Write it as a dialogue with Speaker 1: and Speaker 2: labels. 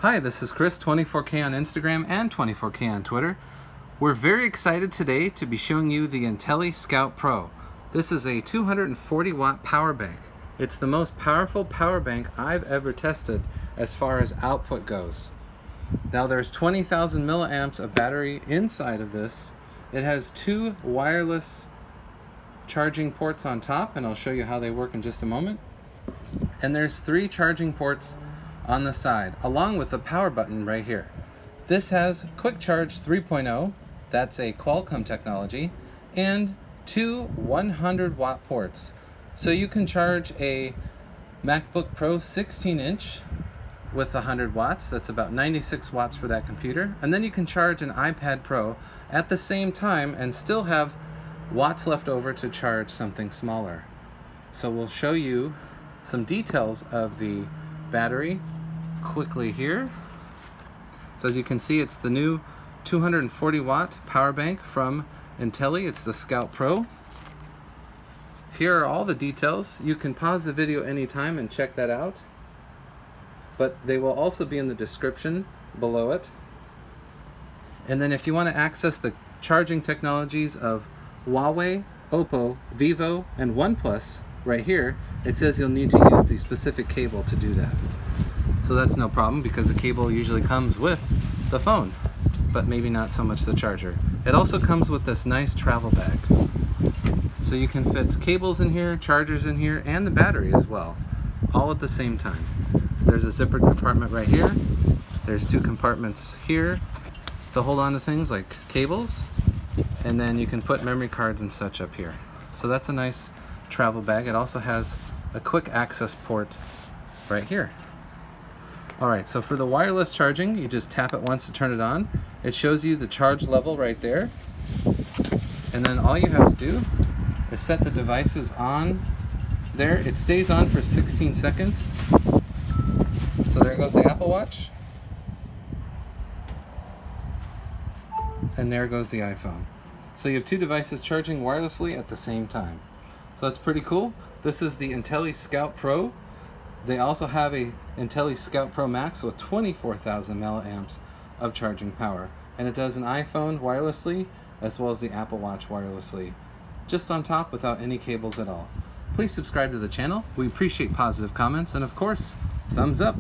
Speaker 1: Hi, this is Chris, 24K on Instagram and 24K on Twitter. We're very excited today to be showing you the Intelli ScoutPro. This is a 240 watt power bank. It's the most powerful power bank I've ever tested as far as output goes. Now there's 20,000 milliamps of battery inside of this. It has two wireless charging ports on top, and I'll show you how they work in just a moment. And there's three charging ports on the side, along with the power button right here. This has Quick Charge 3.0, that's a Qualcomm technology, and two 100 watt ports. So you can charge a MacBook Pro 16-inch with 100 watts, that's about 96 watts for that computer, and then you can charge an iPad Pro at the same time and still have watts left over to charge something smaller. So we'll show you some details of the battery quickly here. So as you can see, it's the new 240 watt power bank from Intelli. It's the ScoutPro. Here are all the details. You can pause the video anytime and check that out, but they will also be in the description below it. And then if you want to access the charging technologies of Huawei, Oppo, Vivo, and OnePlus, right here, it says you'll need to use the specific cable to do that. So that's no problem, because the cable usually comes with the phone, but maybe not so much the charger. It also comes with this nice travel bag. So you can fit cables in here, chargers in here, and the battery as well, all at the same time. There's a zipper compartment right here. There's two compartments here to hold on to things like cables, and then you can put memory cards and such up here. So that's a nice travel bag. It also has a quick access port right here. Alright, so for the wireless charging, you just tap it once to turn it on. It shows you the charge level right there. And then all you have to do is set the devices on there. It stays on for 16 seconds. So there goes the Apple Watch. And there goes the iPhone. So you have two devices charging wirelessly at the same time. So that's pretty cool. This is the Intelli ScoutPro. They also have a Intelli ScoutPro Max with 24,000 milliamps of charging power. And it does an iPhone wirelessly as well as the Apple Watch wirelessly, just on top without any cables at all. Please subscribe to the channel. We appreciate positive comments, and of course, thumbs up.